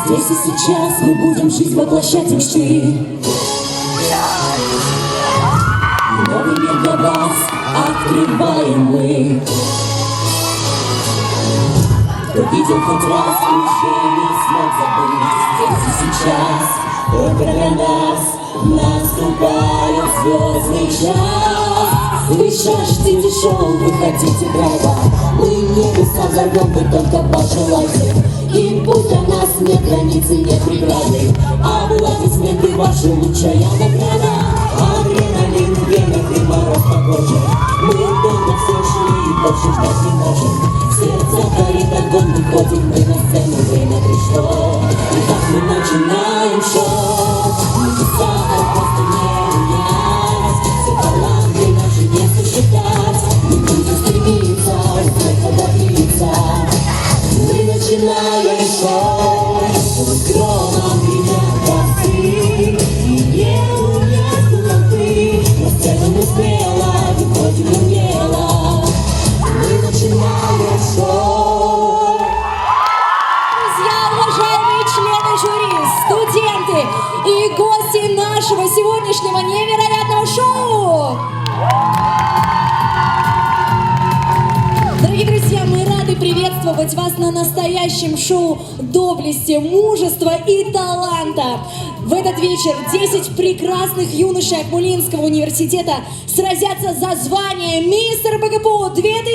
Здесь и сейчас мы будем жизнь воплощать мечты. Новый мир для вас открываем мы. Кто видел хоть раз, уже не смог забыть. Здесь и сейчас, только для нас, наступает звездный час. Вы жаждете шоу, вы хотите драйва. Мы небеса взорвем, вы только пожелайте. И пусть для нас нет границы, нет преграды. Аплодисменты ваши лучшая награда. Адреналин, венах и мороз по коже. Мы долго все шли и больше ждать не можем. В сердце горит огонь, выходим мы на сцену, время пришло. И так мы начинаем шоу. Небеса просто не унять. Все таланты наши не сосчитать. Мы будем стремиться, вновь добиться. Мы начинаем шоу. С громом гремят басы. И небу нет темноты. На сцену мы смело выходим умело. Мы начинаем шоу. Друзья, уважаемые члены жюри, студенты и гости нашего сегодняшнего невероятного шоу! Дорогие друзья, мы рады приветствовать вас на настоящем шоу доблести, мужества и таланта. В этот вечер 10 прекрасных юношей Акмулинского университета сразятся за звание «Мистер БГПУ 2023».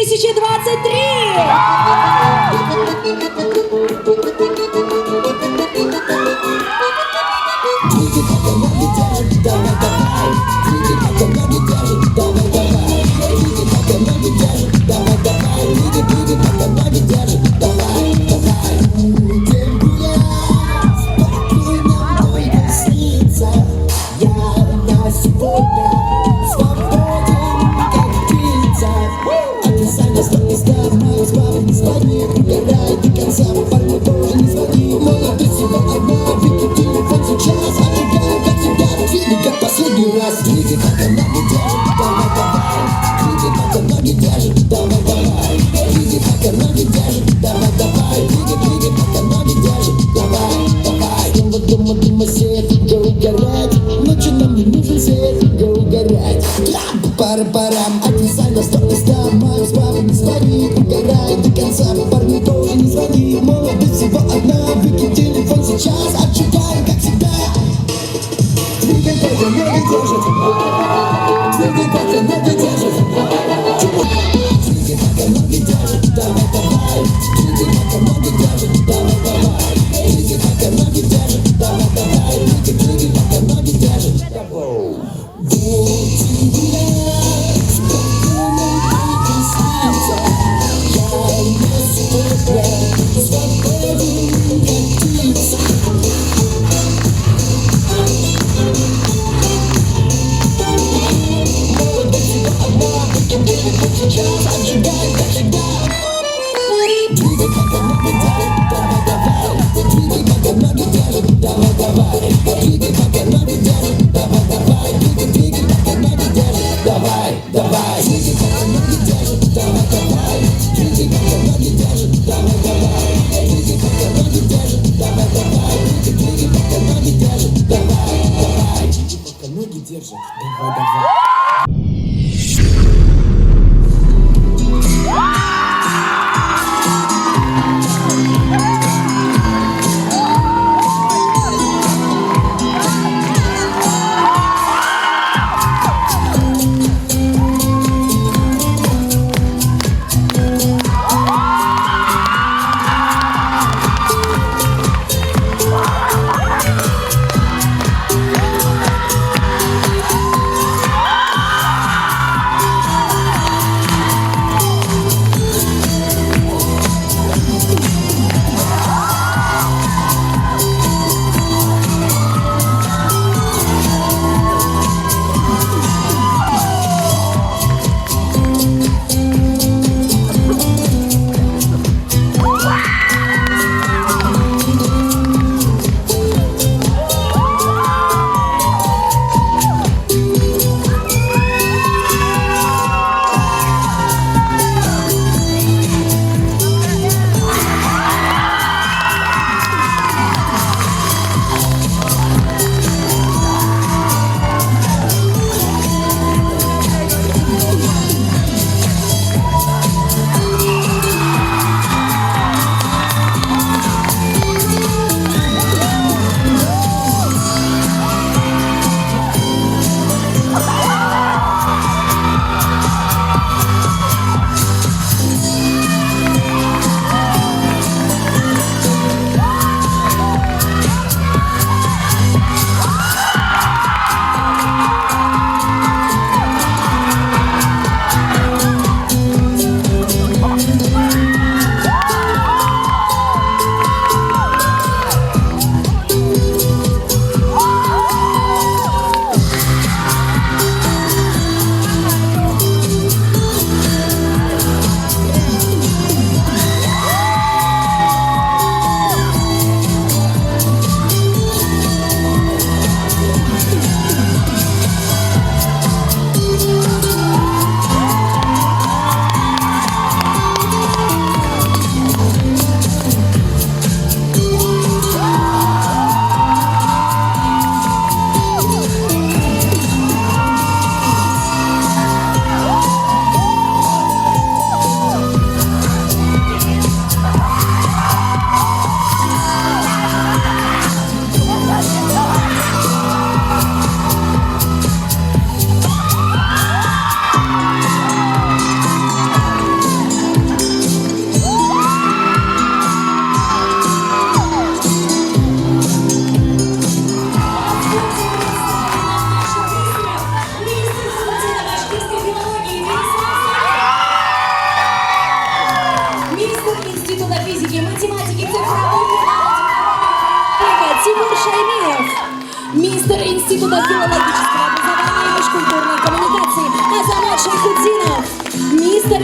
Пара-парам, отвисай на стол, не сломай, с папой не звони, угорай до конца, парни тоже не звони, молодость всего одна, выкинь телефон сейчас, отжигай, как всегда. Двигай, пока ноги держит, двигай, пока ноги держит, двигай, пока ноги держит, давай, давай, двигай, пока ноги держит, давай, давай, двигай, пока ноги держит, давай, давай, двигай, пока ноги держит. Будем гулять.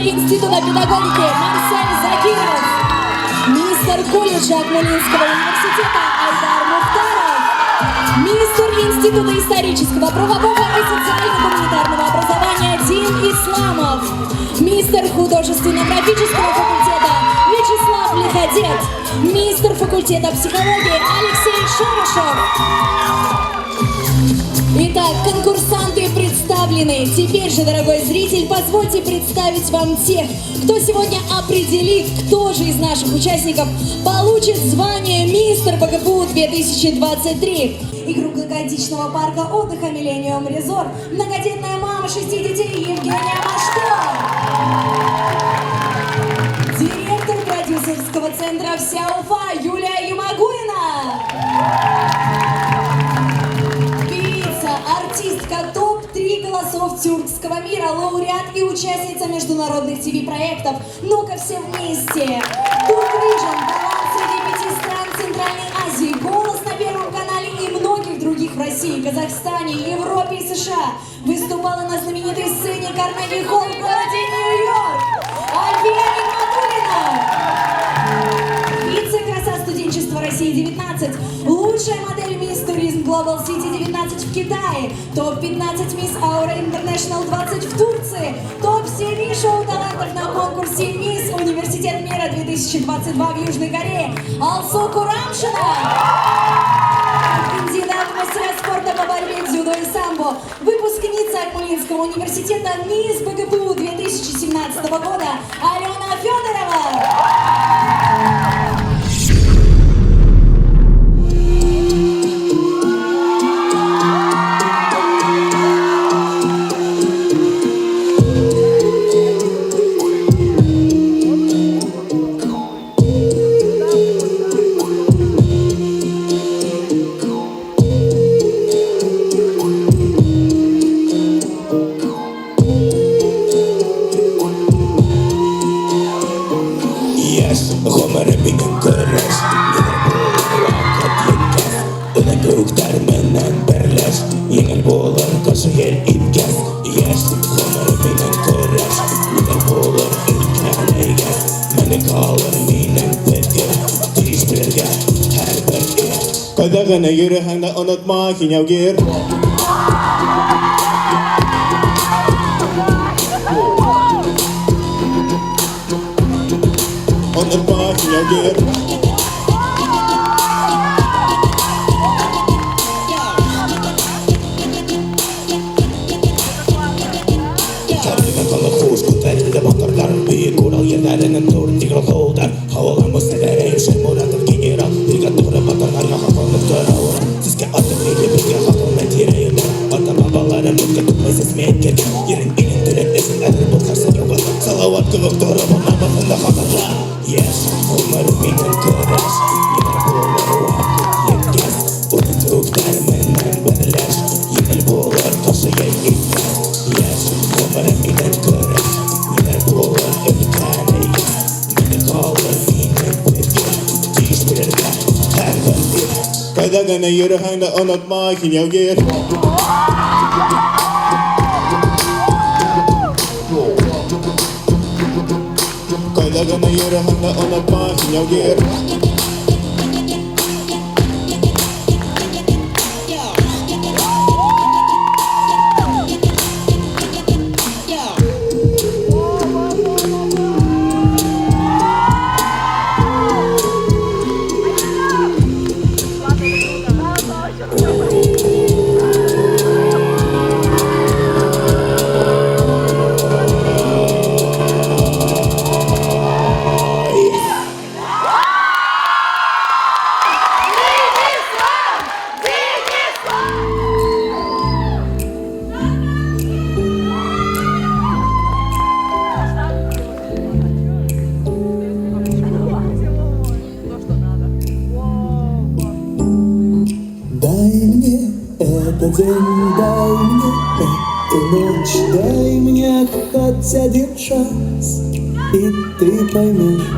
Института педагогики Марсель Закиров, мистер колледжа Акмолинского университета Айдар Мухтаров, мистер Института исторического, правового и социально-гуманитарного образования Дин Исламов, мистер художественно-графического факультета Вячеслав Лиходет, мистер факультета психологии Алексей Шарышев. Итак, конкурсанты представлены. Теперь же, дорогой зритель, позвольте представить вам тех, кто сегодня определит, кто же из наших участников получит звание «Мистер БГПУ-2023». Игру круглогодичного парка отдыха «Миллениум Резорт», многодетная мама 6 детей Евгения Машко, директор продюсерского центра «Вся Уфа» Юлия Юмагуина, артистка топ-3 голосов тюркского мира, лауреат и участница международных ТВ-проектов «Ну-ка все вместе», Турквижн, талант среди 5 стран Центральной Азии, голос на Первом канале и многих других в России, Казахстане, Европе и США. Выступала на знаменитой сцене Карнеги Холл в городе Нью-Йорк. Альфия Нигматуллина, вице-краса студенчества России 19, лучшая модель Miss Tourism Global City 19 в Китае, топ-15 Miss Aura International 20 в Турции, топ-7 шоу талантов на конкурсе Miss Университет мира 2022 в Южной Корее, Алсу Курамшина, кандидат в мастера спорта по борьбе, дзюдо и самбо, выпускница Акмолинского университета Miss БГПУ 2017 года Алена Федорова. Kadagana yürühende unutma kinyavgir. Unutma kinyavgir. Karnıma kalı hoş kutarında bakarlar. Büyük kural yerlerinin turun tigral kovdar. Havalanma selere yaşar muratır general. Birgatlıkla bakarlarına hafallık döravur. Sizke atıp eli bilge hafalmet yüreğine. Ata babalarım mutlu tutmayız etken. Yerin ilin direk esin edir bu karsan yoga. Salavat kılık doğru bana bakında hakarla. Yes, umarım minin kıraş. Yeter buğuları vakit yetkez. Unutuk dermenden berleş. Yemel buğular taşıyay itmez. Yes, umarım minin kıraş. Yeter buğular ülkene yes. Mini kalır minin bilge. Diş bilirge her bölge. Kadagana yürühende unutma kinyavgir. Kadagana yürühende unutma kinyavgir. Этот день дай мне, эту ночь дай мне хоть один шанс, и ты поймешь,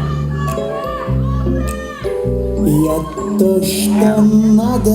я то, что надо.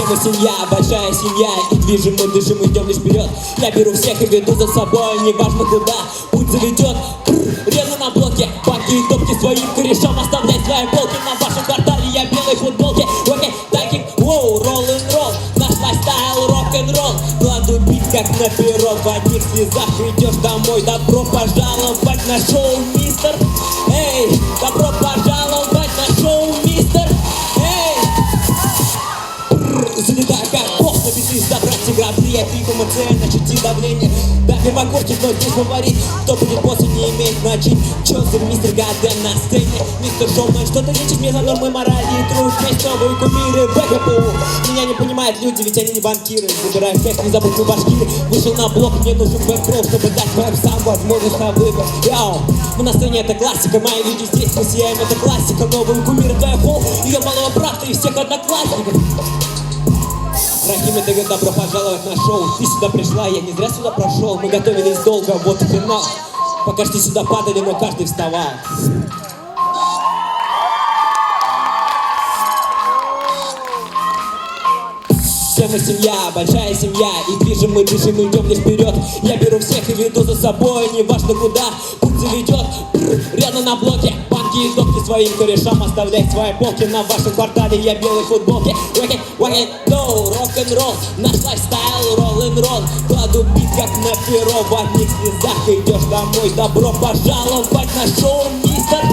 Все мы семья, большая семья, и движем мы, дышим, идем лишь вперед. Я беру всех и веду за собой, неважно куда путь заведет. Резно на блоке, банки и топки своим корешам оставлять свои полки. На вашем квартале я в белой футболке. Окей, таких, воу, ролл-н-ролл. Наш лайфстайл, рок-н-ролл. Кладу бит, как на перо, в одних слезах идешь домой. Добро пожаловать на шоу, мистер. Эй, добро пожаловать на шоу, мистер. Эй, залетай как бог на биты, забрать грабли, пик эмоционально, чути давление. Да, первокурсник, но здесь фаворит. Кто будет боссом, не имеет значить. Чё за мистер Гаден на сцене? Мистер Шоумен, что-то лечит мне за нормы морали и труд. Есть новые кумиры в БГПУ. Меня не понимают люди, ведь они не банкиры. Забираю всех, не забудь в башкиры. Вышел на блок, мне нужен бэкролл, чтобы дать вам сам возможность на выбор. Яу, мы на сцене, это классика. Мои люди здесь, мы сияем, это классика. Новые кумиры, твоя холл, ее малого брата и всех одноклассников. Рахим, это говорит, добро пожаловать на шоу. Ты сюда пришла, я не зря сюда прошел. Мы готовились долго, вот и финал. Пока что сюда падали, но каждый вставал. Все мы семья, большая семья, и движем мы, дышим, идем лишь вперед. Я беру всех и веду за собой, неважно куда путь заведет. Рядом на блоке, банки и допки своим корешам оставлять свои полки. На вашем квартале я в белой футболке. Рок-н-ролл, наш лайфстайл, ролл-н-ролл. Кладу бит, как на перо, в одних слезах идешь домой. Добро пожаловать на шоу, мистер.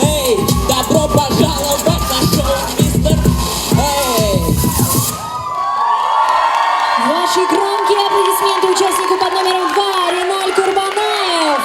Эй, добро пожаловать на шоу, мистер. Эй. Ваши громкие аплодисменты участнику под номером 2 Реналь Курбанаев.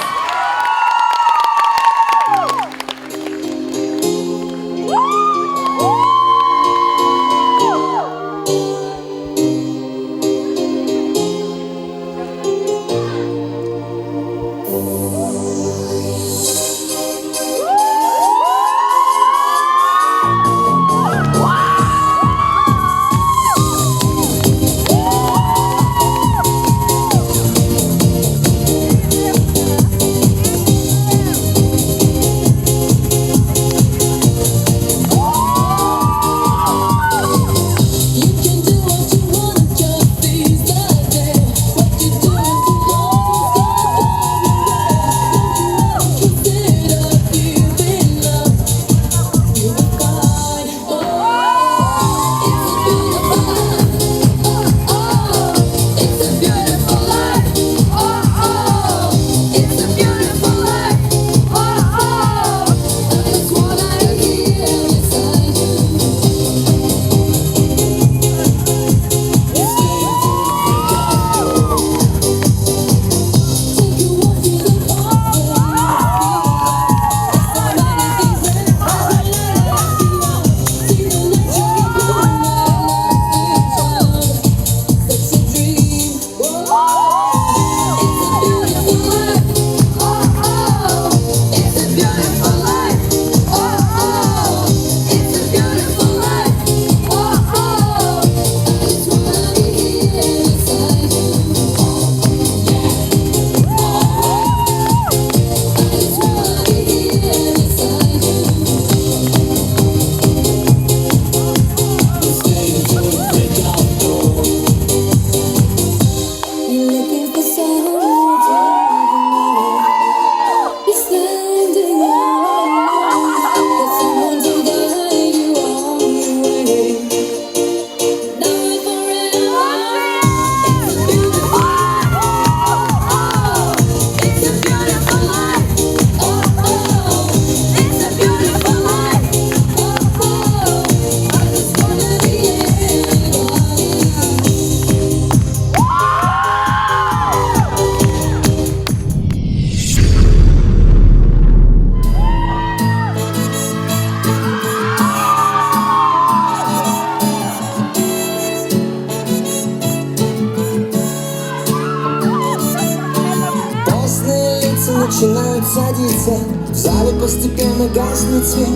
Начинают садиться, в зале постепенно гаснет свет.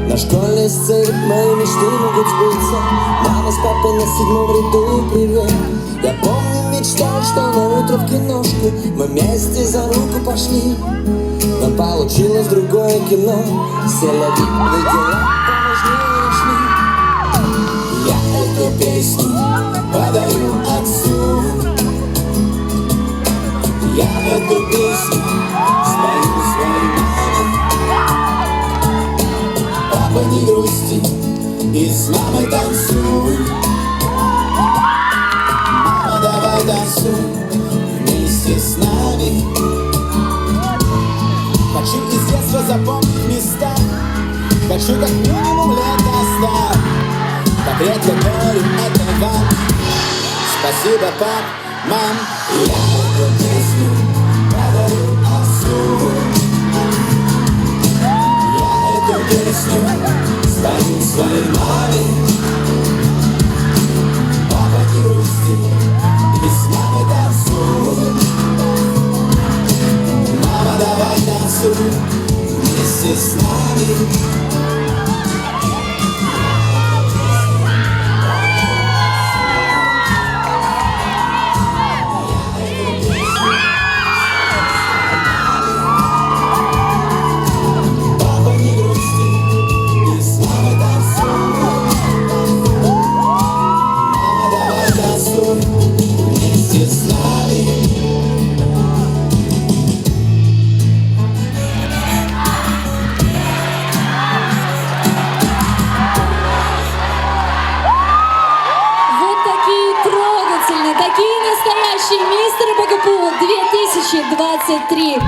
На школьной сцене мои мечты могут сбыться. Мама с папой на 7-м ряду, привет. Я помню, мечтал, что на утро в киношку мы вместе за руку пошли. Но получилось другое кино. Селяви, вы дела поважнее нашли. Я эту песню танцуй. Мама, давай танцуй вместе с нами. Хочу из детства запомнить места, хочу как минимум лет достать. Так редко говорю это вам. Спасибо, пап, мам. Я эту песню подарю отцу. Я эту песню спою своей маме. Папа, не грусти, и с мамой танцуй. Мама, давай танцуй вместе с нами. Такие настоящие мистеры БГПУ 2023.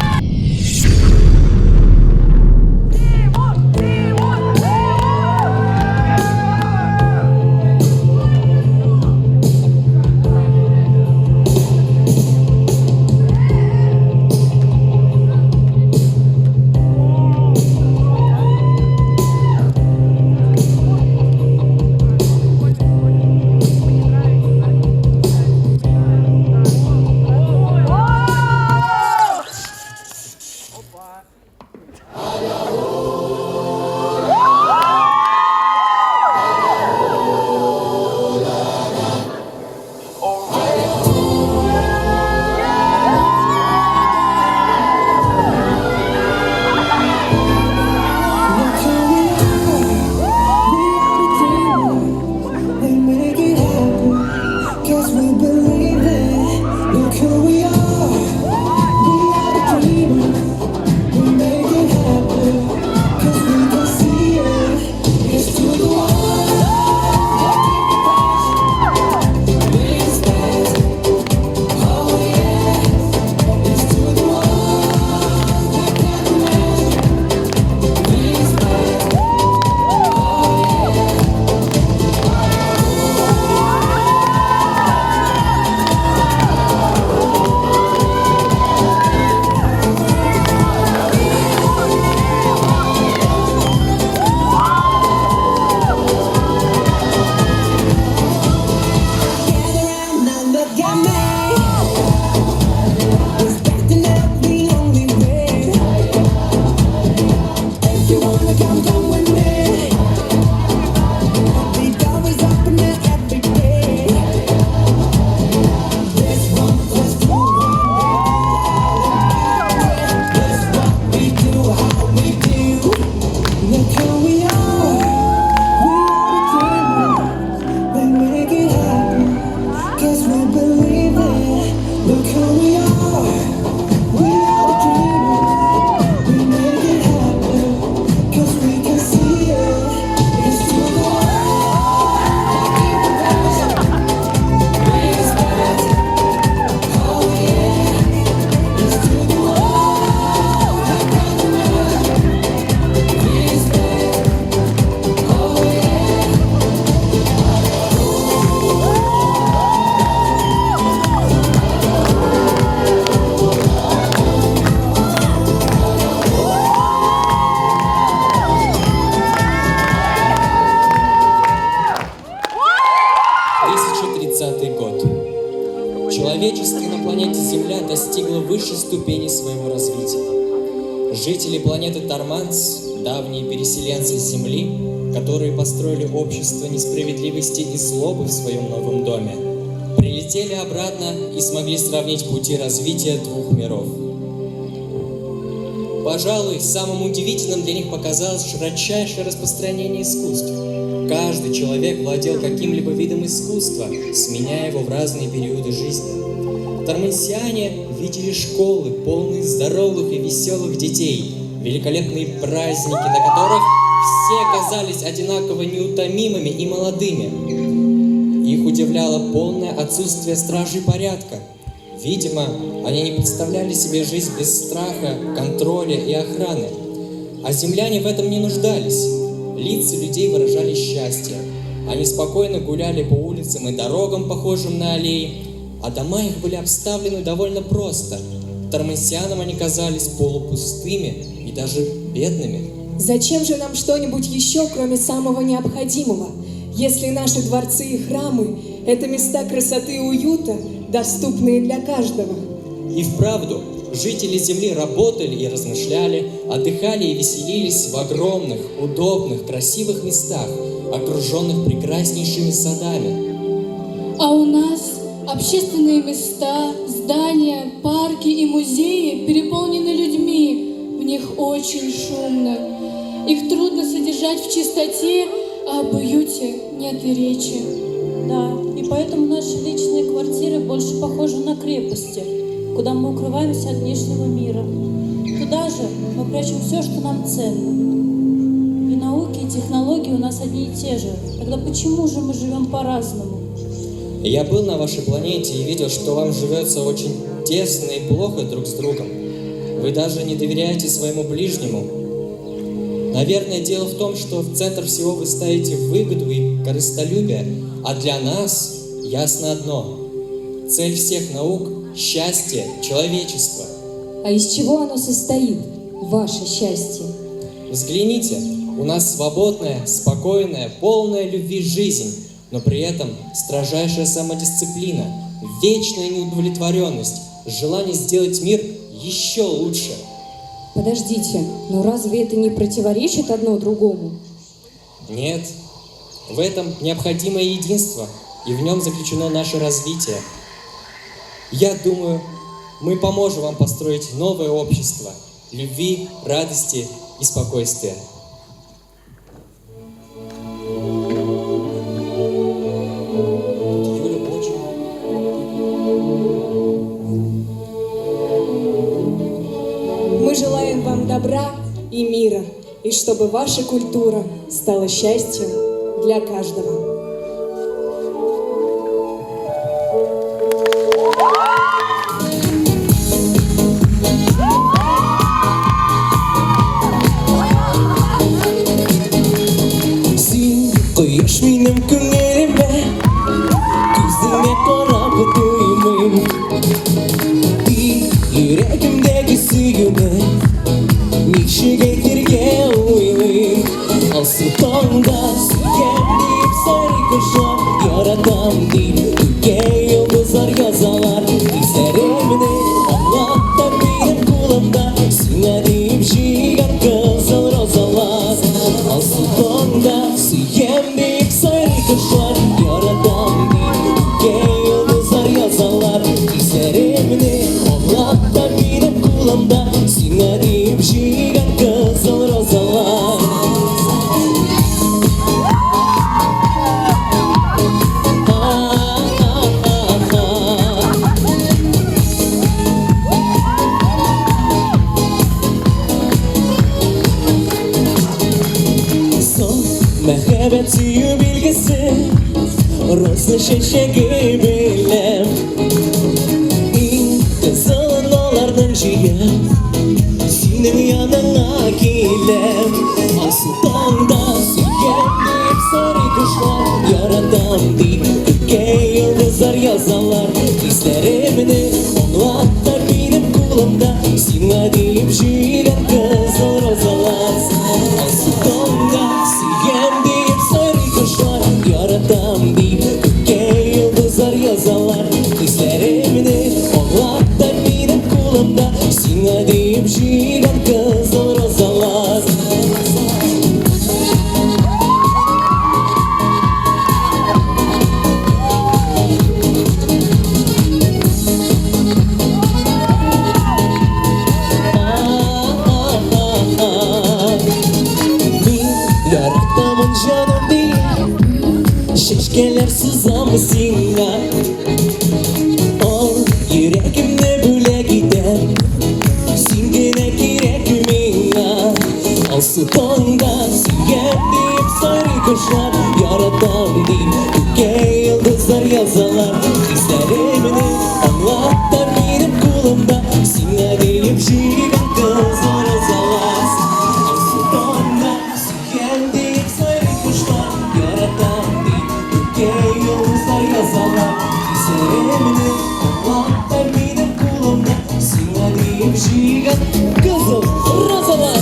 Человечество на планете Земля достигло высшей ступени своего развития. Жители планеты Торманс, давние переселенцы с Земли, которые построили общество несправедливости и злобы в своем новом доме, прилетели обратно и смогли сравнить пути развития двух миров. Пожалуй, самым удивительным для них показалось широчайшее распространение искусств. Каждый человек владел каким-либо видом искусства, сменяя его в разные периоды жизни. Тормансиане видели школы, полные здоровых и веселых детей, великолепные праздники, на которых Все казались одинаково неутомимыми и молодыми. Их удивляло полное отсутствие стражей порядка. Видимо, они не представляли себе жизнь без страха, контроля и охраны. А земляне в этом не нуждались. Лица людей выражали счастье. Они спокойно гуляли по улицам и дорогам, похожим на аллеи, а дома их были обставлены довольно просто. Тормансианам они казались полупустыми и даже бедными. Зачем же нам что-нибудь еще, кроме самого необходимого, если наши дворцы и храмы – это места красоты и уюта, доступные для каждого? И вправду, жители Земли работали и размышляли, отдыхали и веселились в огромных, удобных, красивых местах, окруженных прекраснейшими садами. А у нас общественные места, здания, парки и музеи переполнены людьми. В них очень шумно. Их трудно содержать в чистоте, а об уюте нет и речи. Да, и поэтому наши личные квартиры больше похожи на крепости, куда мы укрываемся от внешнего мира. Туда же мы прячем все, что нам ценно. И науки, и технологии у нас одни и те же. Тогда почему же мы живем по-разному? Я был на вашей планете и видел, что вам живется очень тесно и плохо друг с другом. Вы даже не доверяете своему ближнему. Наверное, дело в том, что в центр всего вы ставите выгоду и корыстолюбие, а для нас ясно одно. Цель всех наук – счастье человечества. А из чего оно состоит, ваше счастье? Взгляните, у нас свободная, спокойная, полная любви жизнь, но при этом строжайшая самодисциплина, вечная неудовлетворенность, желание сделать мир еще лучше. Подождите, но разве это не противоречит одно другому? Нет, в этом необходимое единство, и в нем заключено наше развитие. Я думаю, мы поможем вам построить новое общество любви, радости и спокойствия. Юля очень... Мы желаем вам добра и мира, и чтобы ваша культура стала счастьем для каждого. Koyuş benim күңеліме, көзіңе қарап өтеймін. Жүрегімдегі сүйгіні, нешігетерге ойлайым. Алсын таңда сүйем deyip сары құшақ, яратам deyip көкке йылдыздар язалар. Исәреміне аңлатта менің қолымда, сыңа deyip жиған қызыл розалар. Алсын таңда сүйем deyip сары құшақ, яратам deyip көкке йылдыздар язалар. Исәреміне аңлатта менің қолымда, сыңа deyip жиған қызыл розалар. Мәхәббәт сөю билгесе, роза шешеге белем. Иң қызылын олардың жиып, сенің яныңа келем. Алсын таңда сүйем deyip сары құшақ, яратам deyip көкке йылдыздар язалар. Исләреміне аңлатта менің қолымда, сыңа deyip жиған қызыл розалар. Алсын таңда сүйем deyip сары құшақ, яратам deyip көкке йылдыздар язалар. Исләреміне аңлатта менің қолымда, сыңа deyip жиған қызыл розалар. Yarattamın canım diye şeşkeler sızamı sina. Ol yüreğimde böyle gider, singine gerek mina. Alsı tonda emine Allah emine kulumda Sina diye bir şey gat Kızım Rosalan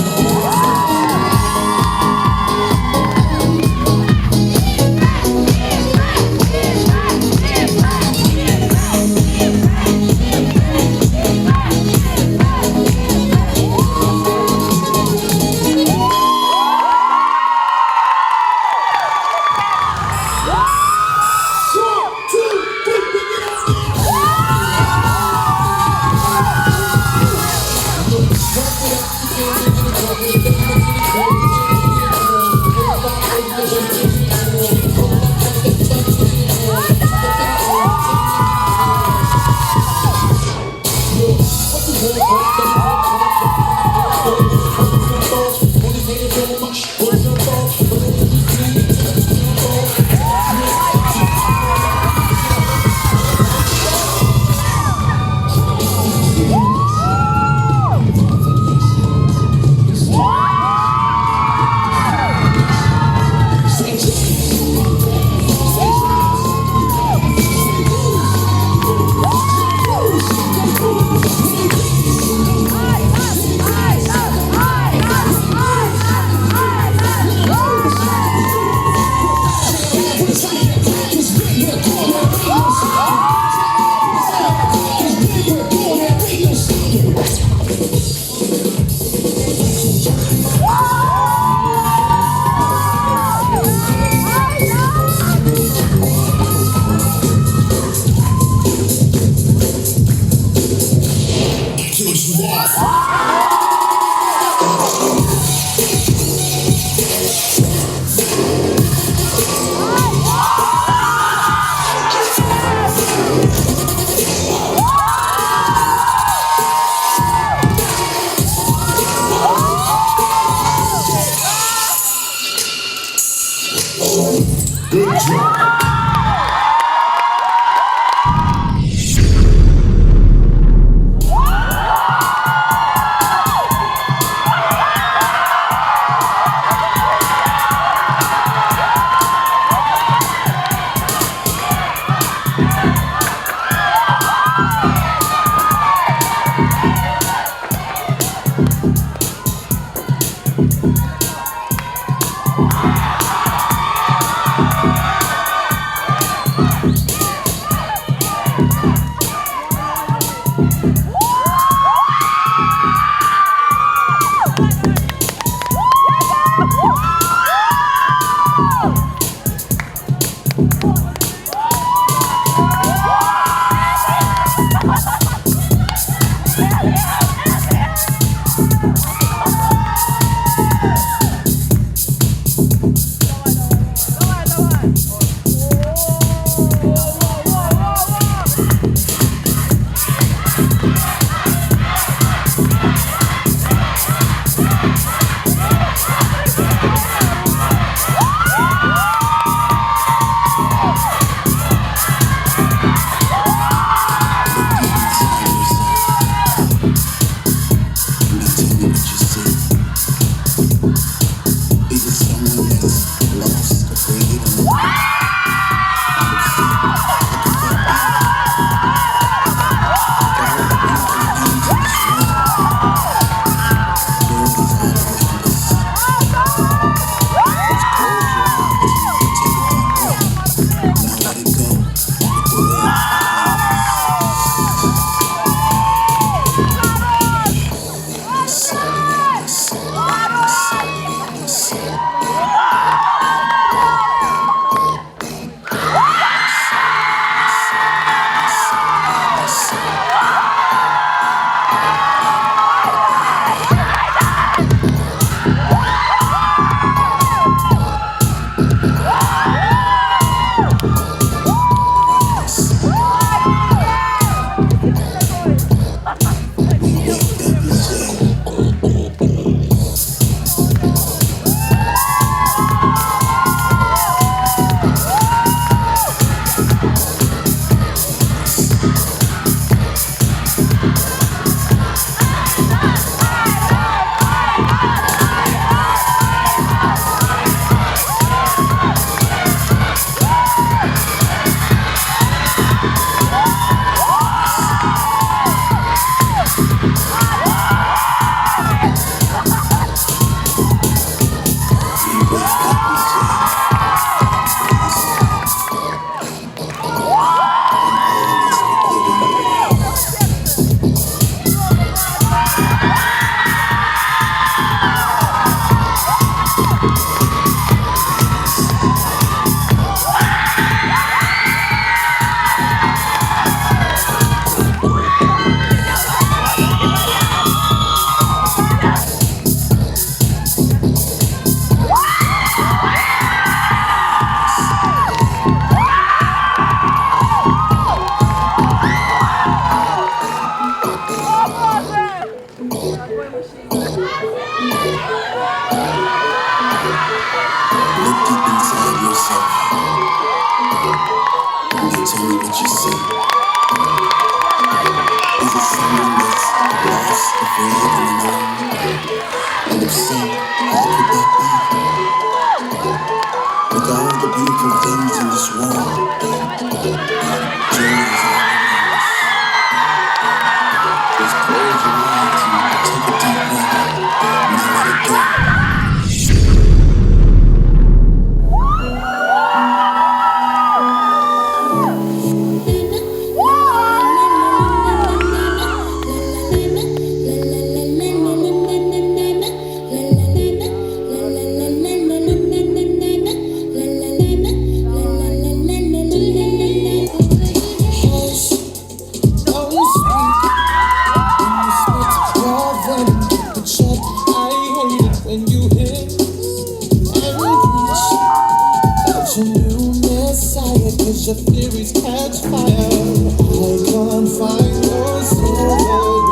Messiah, 'cause your theories catch fire. I can't find no silver lining.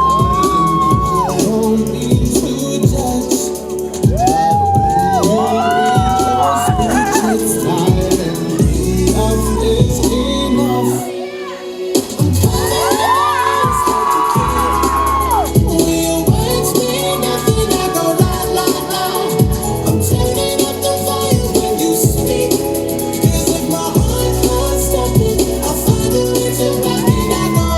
I don't mean to judge, but when you read your speech, it's tiring. Enough is enough. I'm tired of when your words mean nothing, I go la la la. I'm turning up the volume when you speak. 'Cause if my heart can't stop it, I'll find a way to rock it. I go.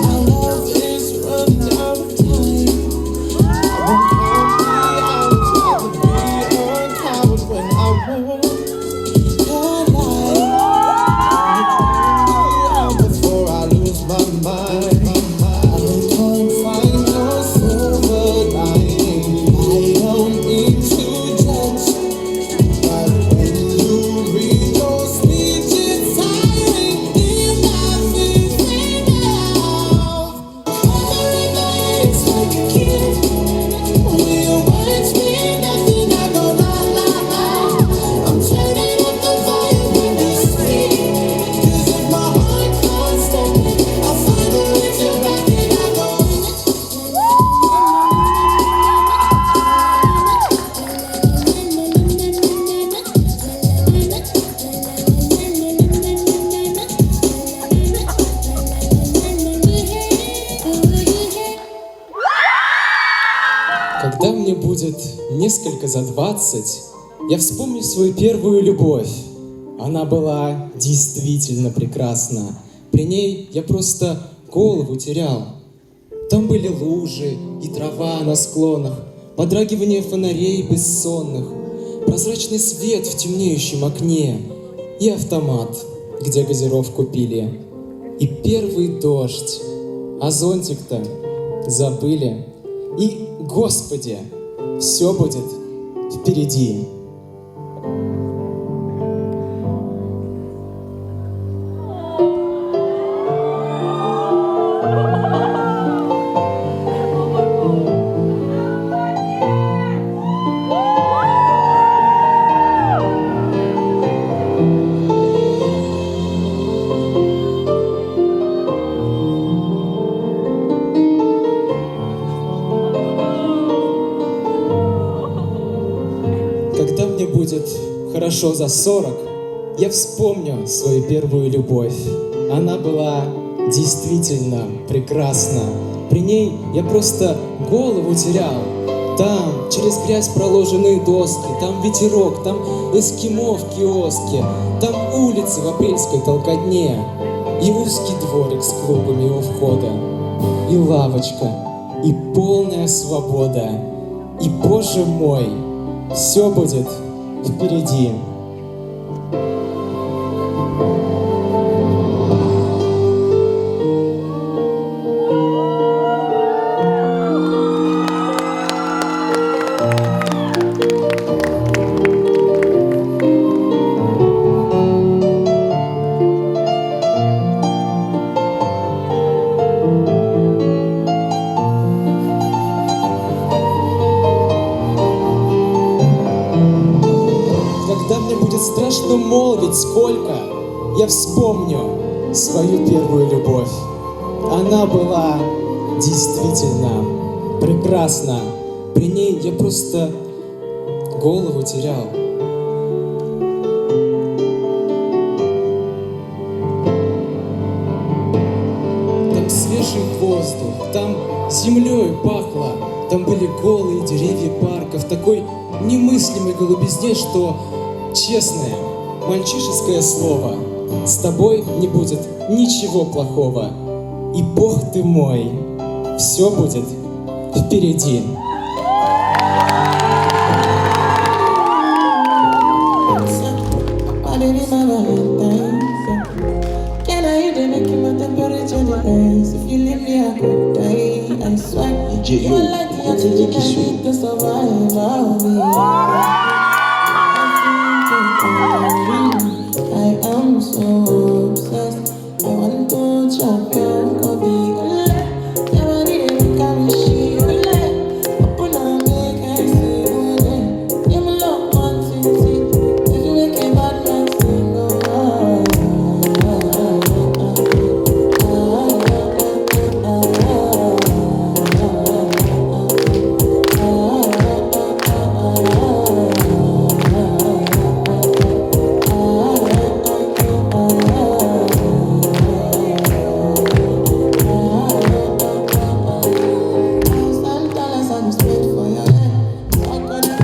Our love is running out of time. I won't count the hours, rather be a coward when I won't collide. Before I lose my mind, I can't find no silver lining. I don't mean to judge, but when you read your speech, it's tiring. Enough is enough. It's like a kid. When your words mean nothing, I go la la la. I'm turning up the volume when you speak. 'Cause if my heart can't stop it, I'll find a way to rock it. I go. Когда мне будет несколько за 20, я вспомню свою первую любовь. Она была действительно прекрасна. При ней я просто голову терял. Там были лужи и трава на склонах, подрагивание фонарей бессонных, прозрачный свет в темнеющем окне и автомат, где газировку пили. И первый дождь, а зонтик-то забыли. И, Господи, все будет впереди. Когда мне будет хорошо за 40, я вспомню свою первую любовь. Она была действительно прекрасна. При ней я просто голову терял. Там через грязь проложенные доски, там ветерок, там эскимо в киоске, там улицы в апрельской толкотне, и узкий дворик с клубами у входа, и лавочка, и полная свобода. И, Боже мой, все будет впереди. Когда мне будет страшно молвить сколько, я вспомню свою первую любовь. Она была действительно прекрасна. При ней я просто голову терял. Там свежий воздух, там землей пахло, там были голые деревья парка в такой немыслимой голубизне, что, честное, мальчишеское слово, с тобой не будет ничего плохого. И, Бог ты мой, все будет впереди. If you leave me, I could die. I swear. You are like the oxygen I need to survive. I am so so obsessed. I want to champion, go be a never did it, come she open up, make I see you. Give me love, one thing, if you make a bad man sing, $1,000 I'm spent for your head. So I got it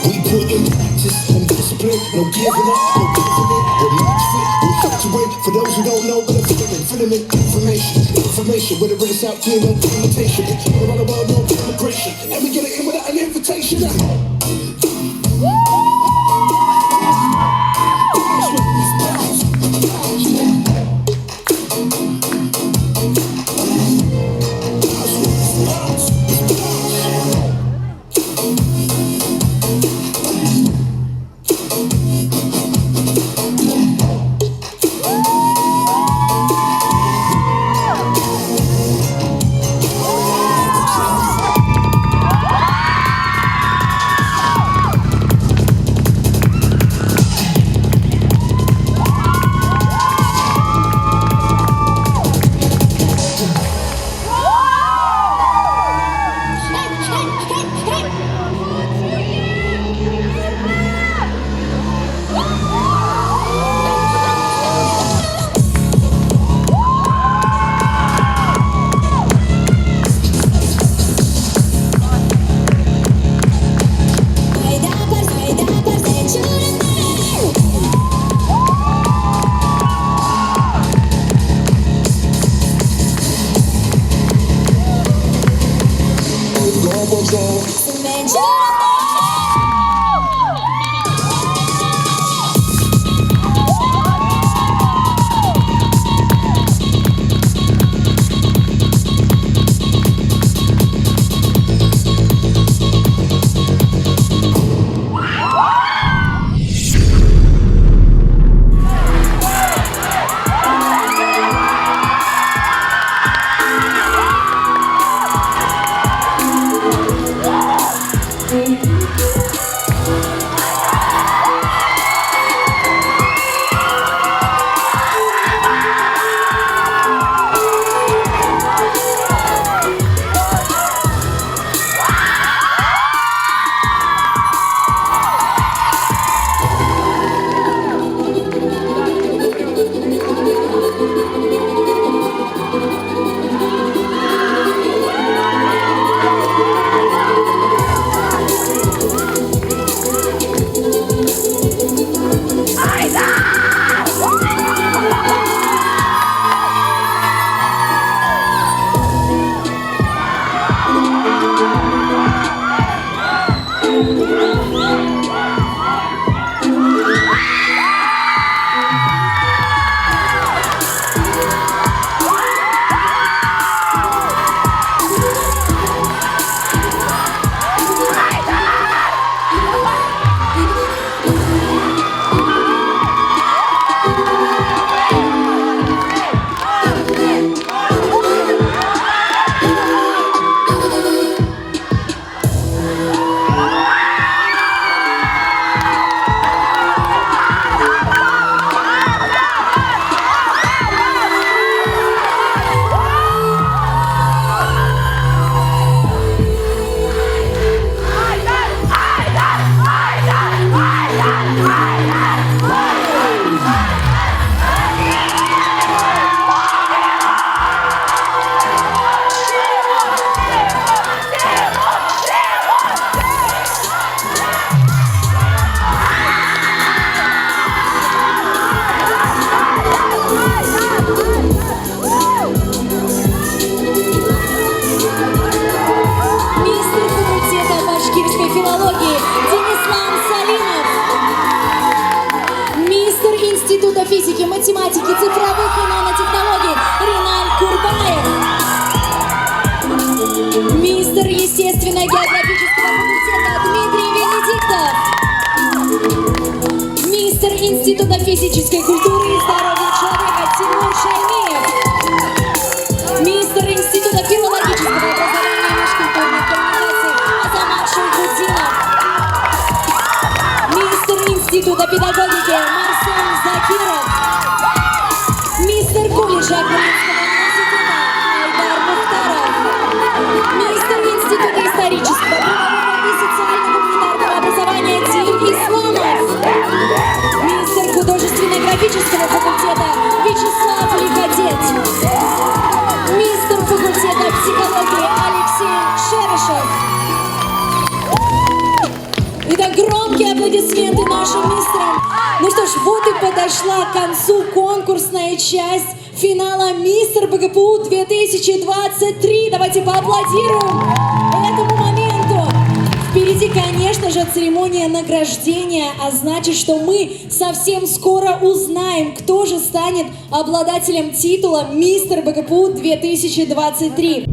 we put in practice and discipline, no giving up, no giving in, we're match fit, we fit to win. For those who don't know, we're filament, information, whether it's out here, no imitation, around the world, no immigration, and we get it in without an invitation. физической культуры и здоровья человека Тимур Шаймиев. Мистер Института филологического образования и межкультурных коммуникаций Азамат Шайхутдинов. Мистер Института педагогики Марсен Закиров. Мистер колледжа Украинского университета Айдар Мухтаров. Мистер Института исторического, правового и социально-гуманитарного образования Дим Исламов. Мистер художественно-графического факультета Вячеслав Лиходет. Мистер факультета психологии Алексей Шерешев. Итак, громкие аплодисменты нашим мистерам. Ну что ж, вот и подошла к концу конкурсная часть финала «Мистер БГПУ 2023». Давайте поаплодируем этому моменту. Впереди, конечно же, церемония награждения, а значит, что мы совсем скоро узнаем, кто же станет обладателем титула «Мистер БГПУ 2023».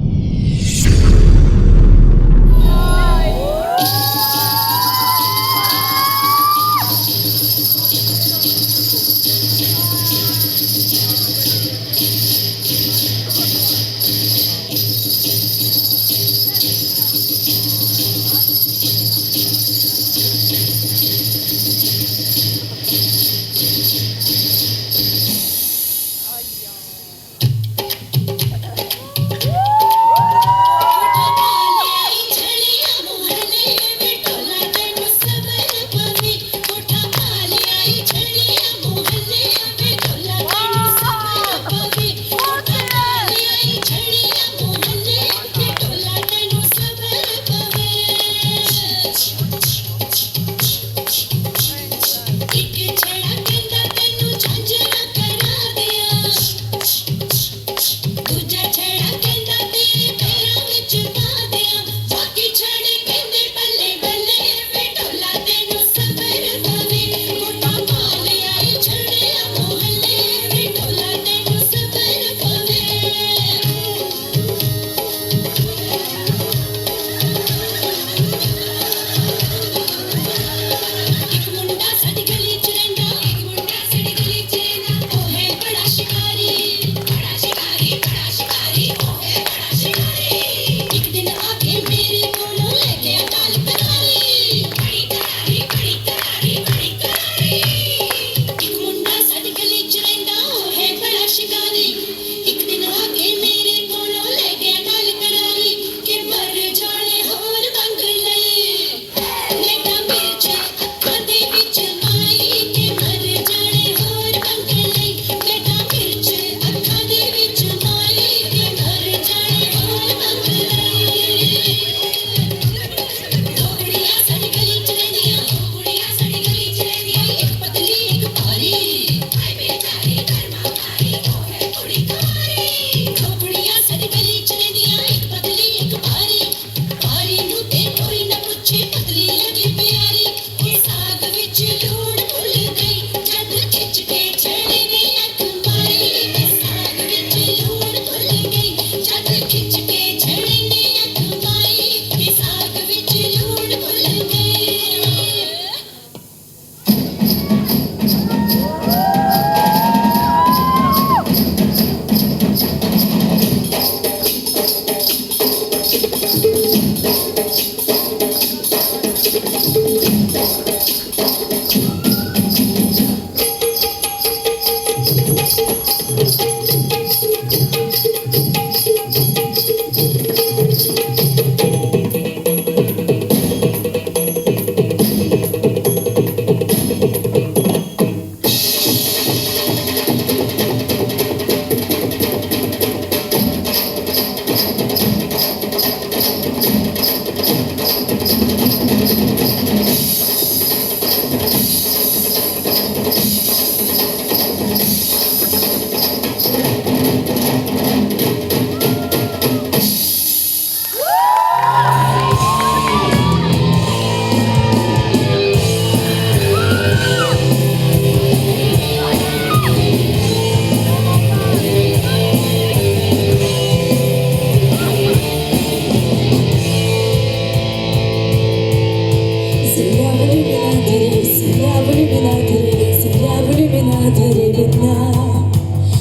видна.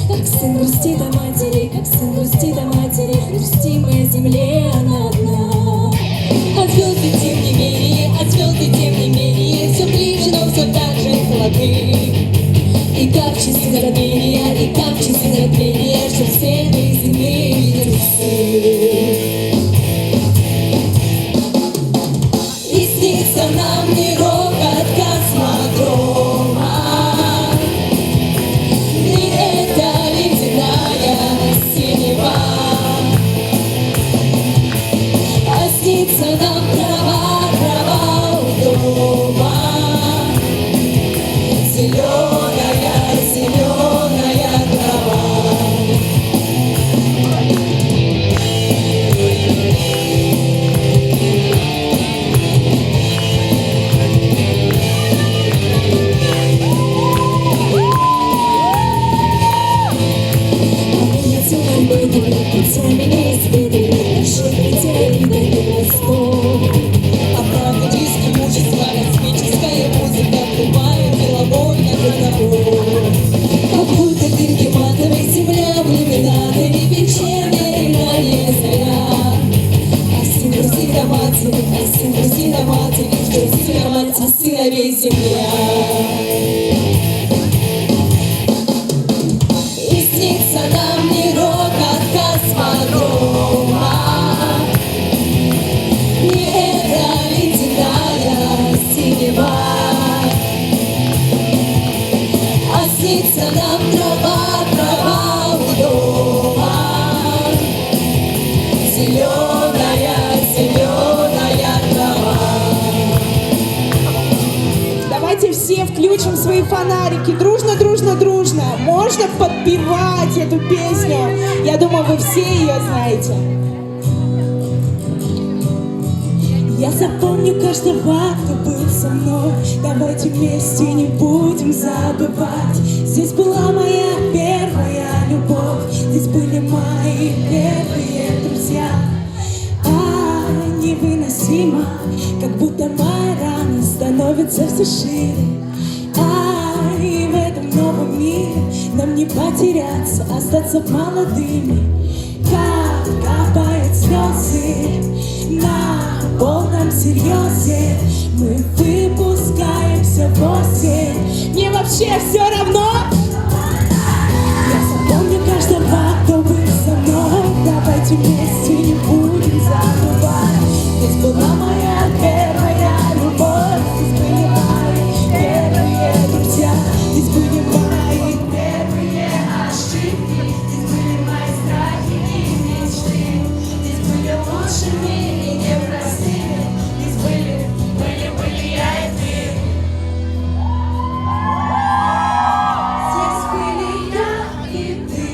Как сын грустит о матери, как сын грустит о матери, грустим мы о земле, она одна. А звезды тем не менее, а звезды тем не менее, все ближе, но все так же холодны. И как в часы забвения, и как в часы забвения, что все мы земные весы. И снится нам не рокот космодрома, не эта ледяная синева, а снится нам трава, трава у дома, зеленая, зеленая трава. Путями неизведанными, наши путями на восток. А правда диски мужества, космическая музыка врубает головой на разговор. Как будто дырки матовой земля в иллюминаторе, вечерняя и ранняя заря. А сын грустит о матери, а сын грустит о матери, грустит о мать, а сыновей земля. И снится нам не рокот космодрома, не эта ледяная синева, а снится нам трава, трава у дома, зеленая, зеленая трава. Давайте все включим свои фонарики. Дружно, дружно, дружно. Можно подпевать эту песню. Я думаю, вы все ее знаете. Я запомню каждого, кто был со мной. Давайте вместе не будем забывать. Здесь была моя первая любовь. Здесь были мои первые друзья. Невыносимо, как будто моя рана становится все шире. И в этом новом мире нам не потеряться, остаться молодыми. Как капают слезы на полном серьезе, мы выпускаемся в осень. Мне вообще все равно. Я запомню каждого, кто был со мной. Давайте вместе не будем забывать. Здесь была моя первая любовь. Здесь были мои первые друзья. Здесь были мои первые ошибки. Здесь были мои страхи и мечты. Здесь были лучшими и непростыми. Здесь были я и ты. Здесь были я и ты.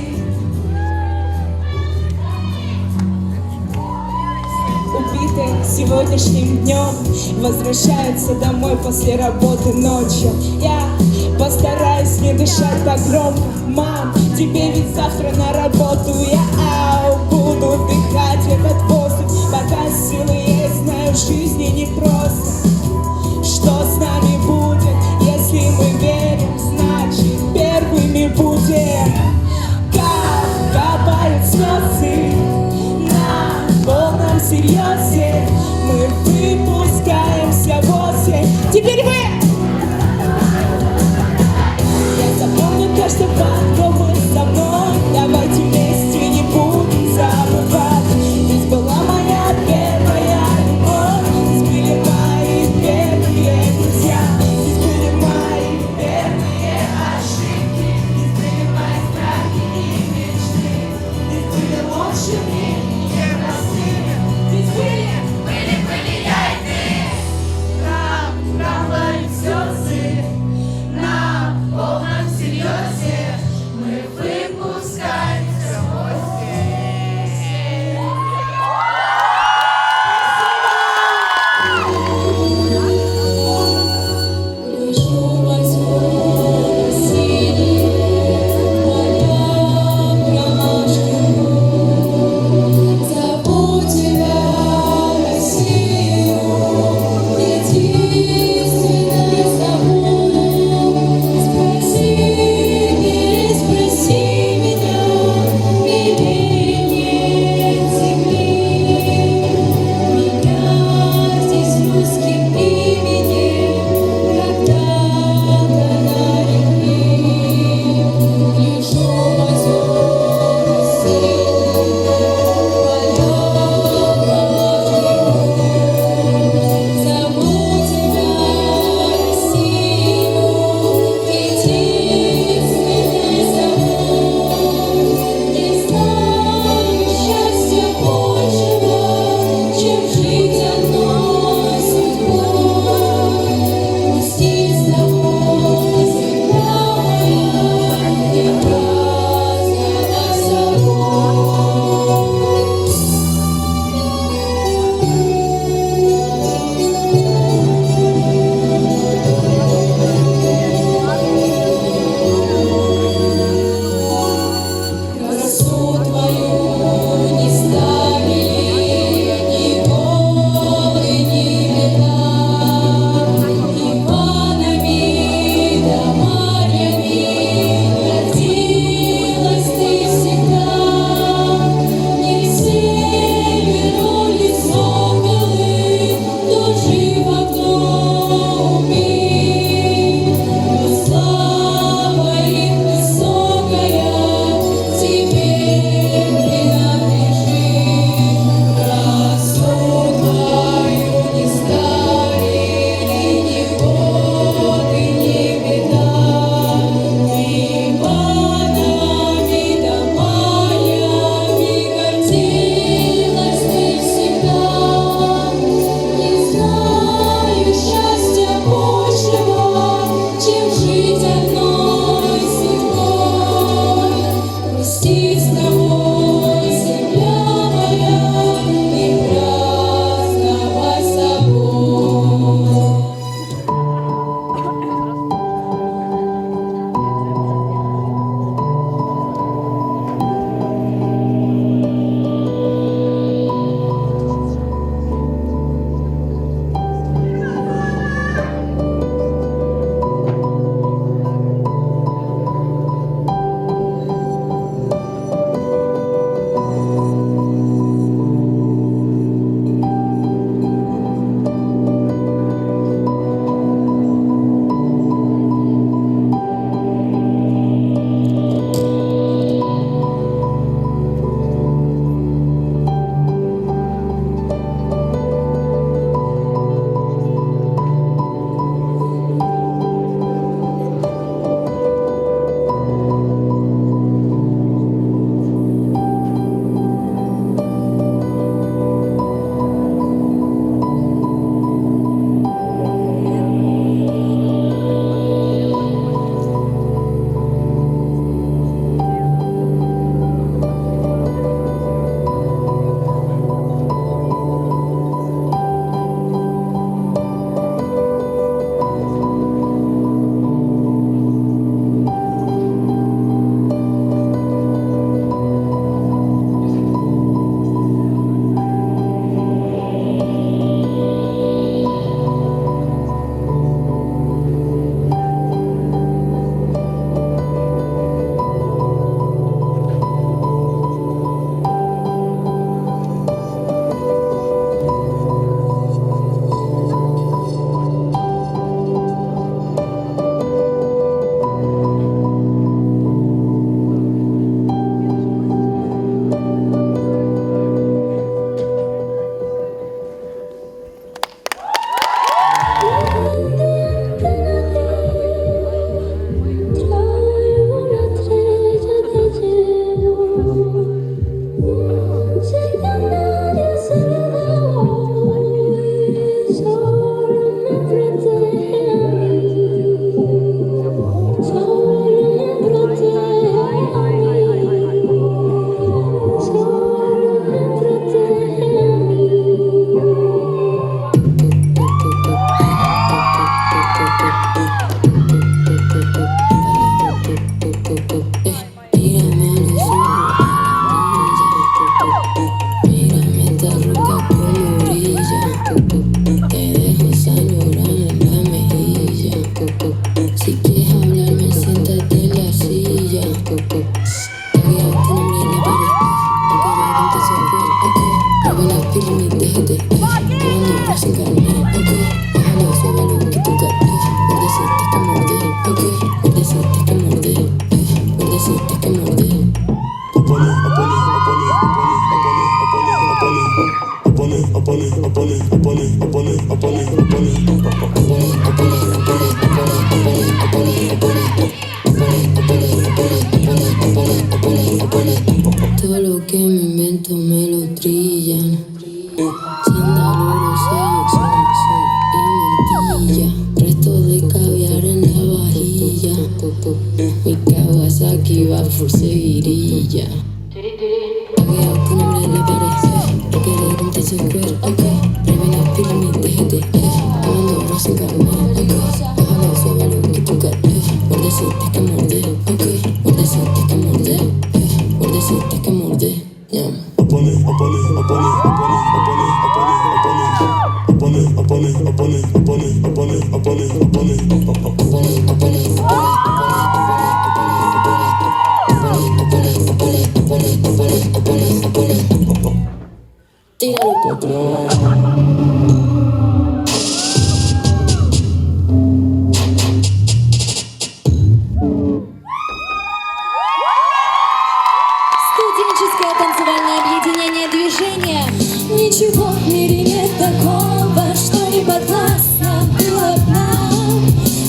Убитые сегодняшним днем возвращаются домой после работы ночью. Я постараюсь не дышать так громко. Мам, тебе ведь завтра на работу. Я буду вдыхать этот воздух, пока силы есть. Знаю, в жизни непросто. Что с нами будет, если мы верим? Значит, первыми будем. Как капают слезы на полном серьезе, мы выпускаемся в осень. Теперь вы! Я запомню каждого, кто был со мной. Давайте вместе не будем забывать. Здесь была моя первая любовь. Здесь были мои первые друзья. Здесь были мои первые ошибки. Здесь были мои страхи и мечты. Здесь были лучшими и непростыми. Здесь были я и ты. pili mi déjate, tomando bras sin carne, ok, déjalo, suéltalo, que tú caes, muerdecita que muerde, ok, muerdecita que muerde, muerdecita que muerde. Todo lo que me invento me lo trillan. Sandaloro, sello, y mentilla. Resto de caviar en la vajilla. Mi Kawasaki va por seguirilla. Tagueado tu nombre en la pared. Lo que le conté en cuero, ok. Revela pila mi déjate, tomando bras sin carne, ok. Déjalo, suéltalo, que tú caes. Muerdecita que muerde, ok. Muerdecita que muerde, muerdecita que muerde, yeah. Студенческое танцевальное объединение движения. Ничего в мире нет такого, что не подвластно было б нам.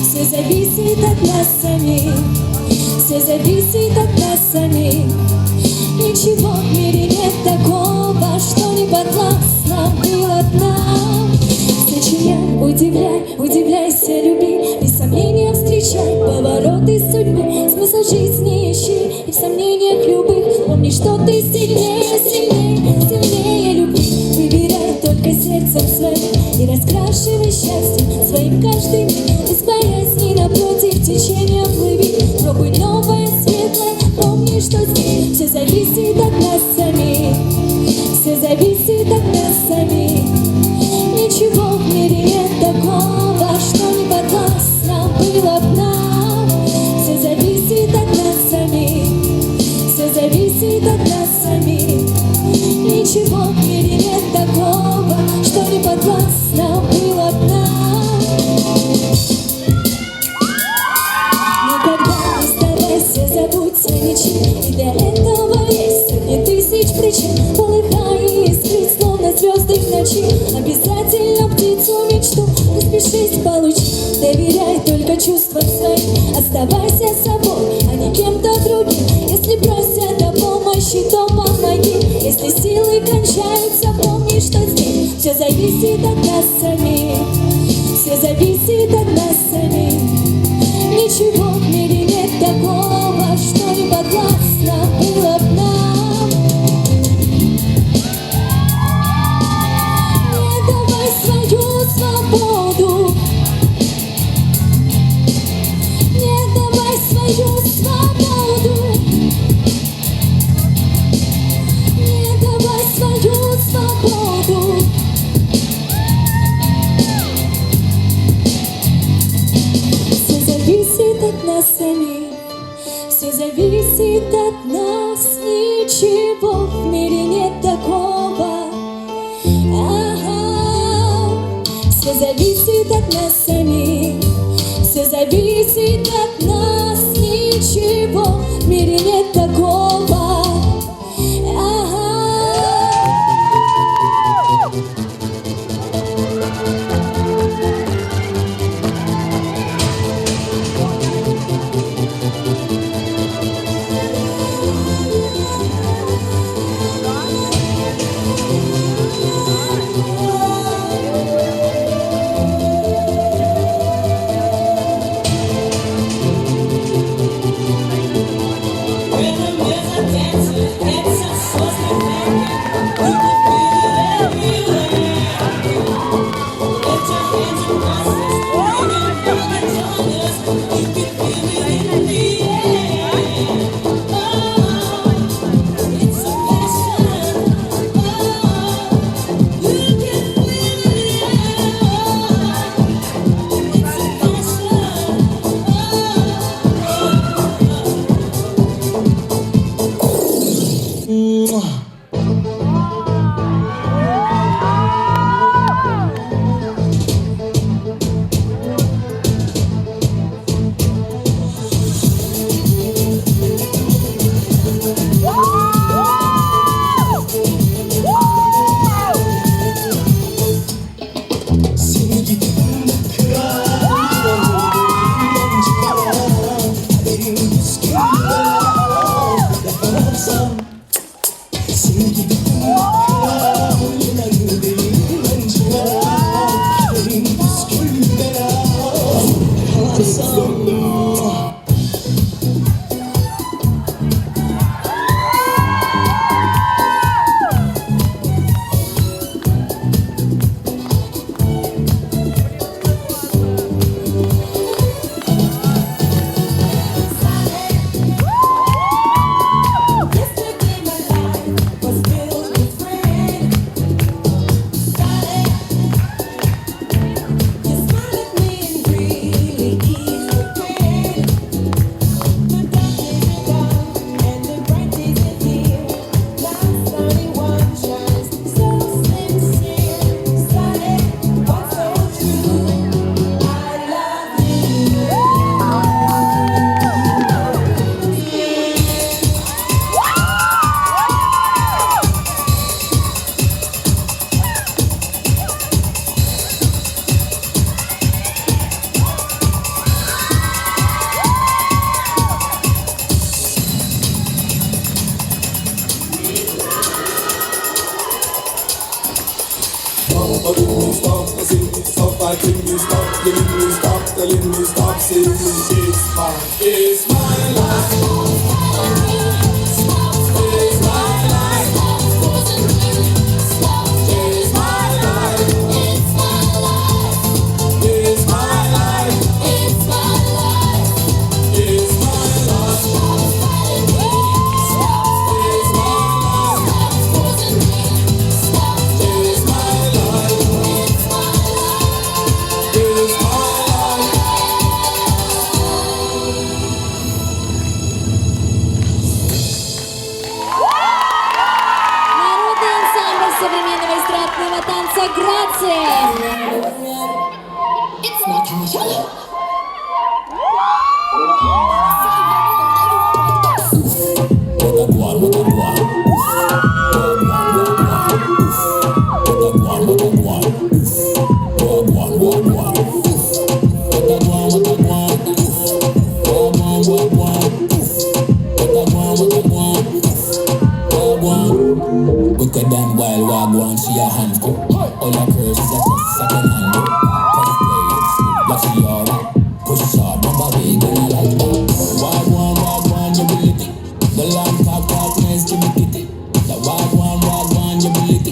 Все зависит от нас самих, все зависит от нас самих. Ничего в мире нет такого, что не подвластно было б нам. Сочиняй, удивляй, удивляйся, люби, без сомнения встречай повороты судьбы. Смысл жизни ищи и в сомнениях любых помни, что ты сильнее, сильнее, сильнее любви. Выбирай только сердцем своим и раскрашивай счастье своим каждый миг. Без боязни напротив течения плыви. Пробуй новое, светлое, помни, что здесь все зависит от нас самих, все зависит от нас самих. Ничего в мире нет такого, что не подвластно было б нам. Все зависит от нас самих, все зависит от нас самих. Ничего в мире нет такого, что не подвластно было б нам. Никогда не сдавайся, забудься ничем, и для этого есть сотни тысяч причин. Полыхай и искрить, словно звезды в ночи. Обязательно птицу мечту успешись получить. Доверяй только чувствам своим, оставайся собой, а не кем-то другим. Если просят о помощи, то помоги. Если силы кончаются, помни, что здесь все зависит от нас самих, все зависит от нас самих. Ничего в мире нет такого, что не подвластно было б нам. Не давай свою свободу, не давай свою свободу, не давай свою свободу. Все зависит от нас самих, все зависит от нас. Ничего в мире нет такого. Ага. Все зависит от нас самих, все зависит от нас. Ничего в мире нет такого. Ага. When stop, telling me stop, stop fighting me, stop killing me, stop telling me, stop seeing me. It's my life. Народный ансамбль современного эстрадного танца «Грация». Wicked and wild, wagwan, she a handful. All your curses are just second hand. Tough players, but she alright. Push hard, number big, and I like that. Wagwan, you will it. The long talk, nice, give me kitty. The wagwan, you will it.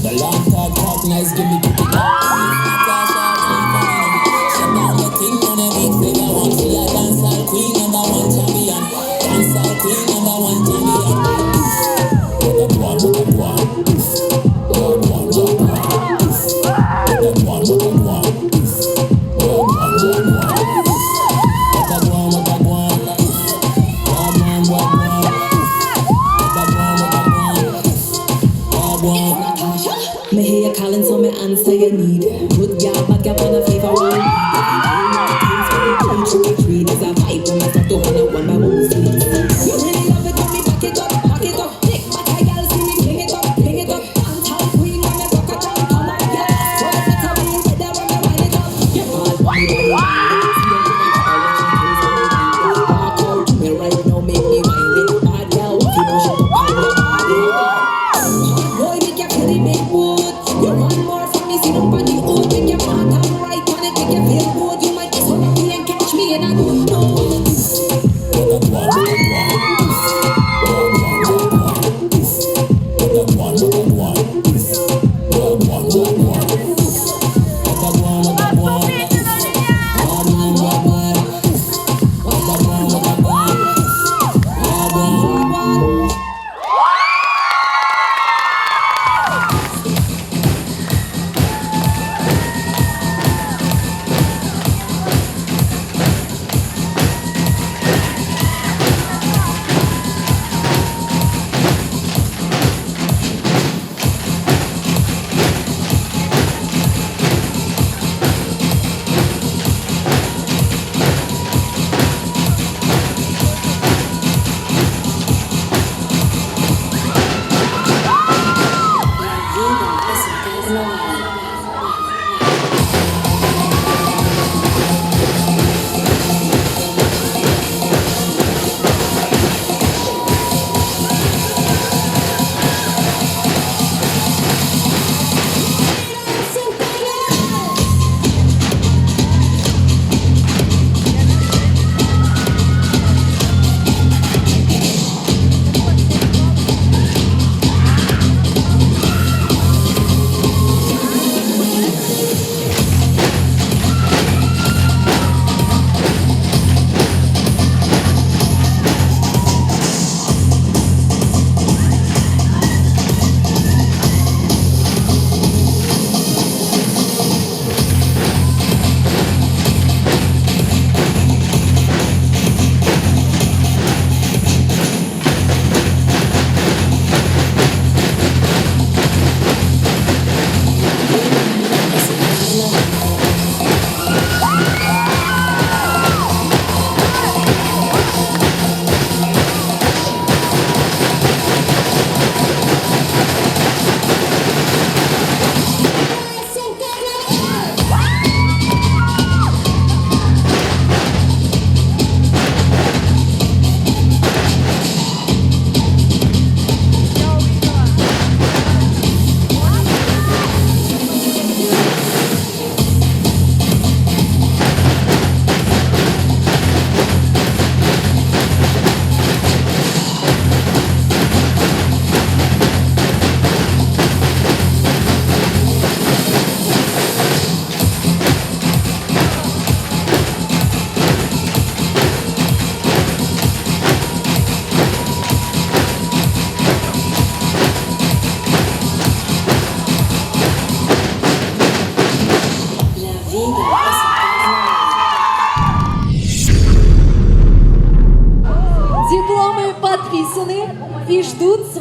The long talk, nice, give me kitty. Shut down the thing on a big figure. One, she a dancehall queen, number one champion. Dancehall queen, number one champion. Me hear you calling, so me answer your need. Good girl, bad girl, on a flavor one. Things for the tree, trick or treat. There's a vibe when I start to one by one sweet. You really love it when me back it up. Pick my tie, girl, see me bring it up. Dancehall queen when me rock a jump, come on, girl. Well, better be ready when me wind it up. You all want it, walk out to me right now, make me wind it. Bad girl, you know she up on your body. Boy, make you feel the big boot. You want more from me, see nobody out. Make your heart come right on it, make you feel good. You might just wanna be and catch me, and I don't know.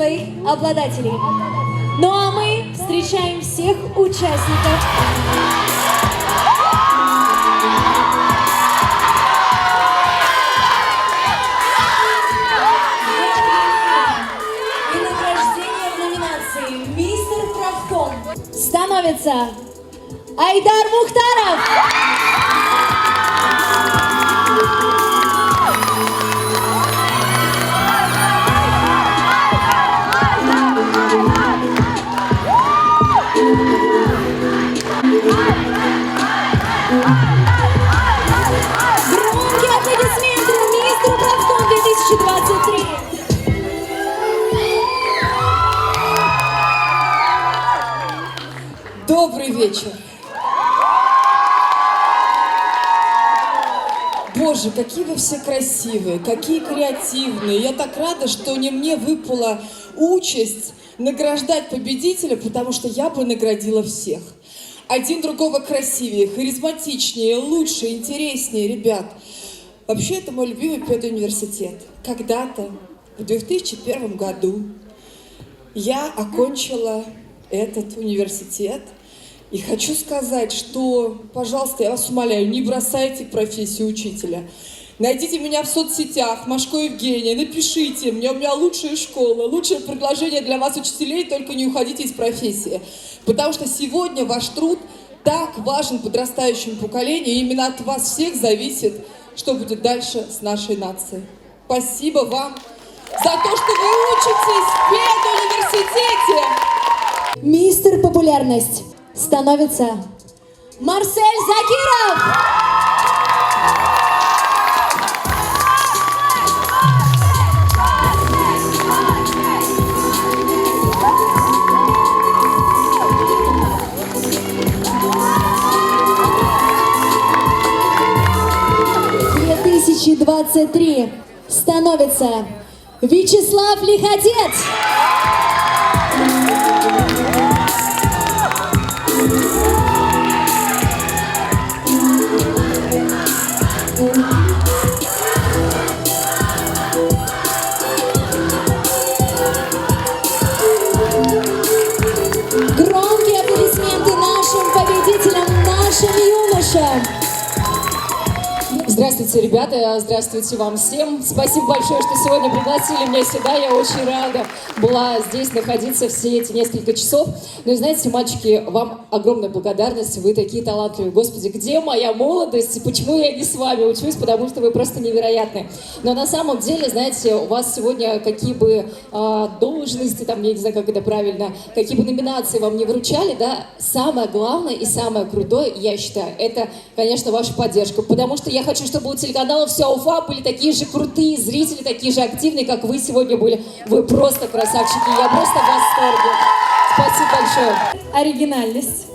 своих обладателей. Ну а мы встречаем всех участников. И награждение в номинации «Мистер Правком» становится Айдар Мухтаров. Громкие аплодисменты мистеру Правком 2023. Добрый вечер. Боже, какие вы все красивые, какие креативные. Я так рада, что не мне выпала участь награждать победителя, потому что я бы наградила всех. Один другого красивее, харизматичнее, лучше, интереснее, ребят. Вообще, это мой любимый педуниверситет. Когда-то, в 2001 году, я окончила этот университет. И хочу сказать, что, пожалуйста, я вас умоляю, не бросайте профессию учителя. Найдите меня в соцсетях, Машко Евгения, напишите мне, у меня лучшая школа, лучшее предложение для вас, учителей, только не уходите из профессии. Потому что сегодня ваш труд так важен подрастающему поколению, и именно от вас всех зависит, что будет дальше с нашей нацией. Спасибо вам за то, что вы учитесь в педуниверситете. Мистер Популярность становится Марсель Закиров. В 2023 становится Вячеслав Лиходец. Громкие аплодисменты нашим победителям, нашим юношам. Здравствуйте, ребята, здравствуйте вам всем. Спасибо большое, что сегодня пригласили меня сюда. Я очень рада была здесь находиться все эти несколько часов. Ну и знаете, мальчики, вам огромная благодарность. Вы такие талантливые. Господи, где моя молодость? Почему я не с вами учусь? Потому что вы просто невероятны. Но на самом деле, знаете, у вас сегодня какие бы должности, там, я не знаю, как это правильно, какие бы номинации вам не вручали, да, самое главное и самое крутое, я считаю, это, конечно, ваша поддержка. Потому что я хочу, чтобы у телеканала «Вся Уфа» были такие же крутые зрители, такие же активные, как вы сегодня были. Вы просто красавчики, я просто в восторге. Спасибо большое. Оригинальность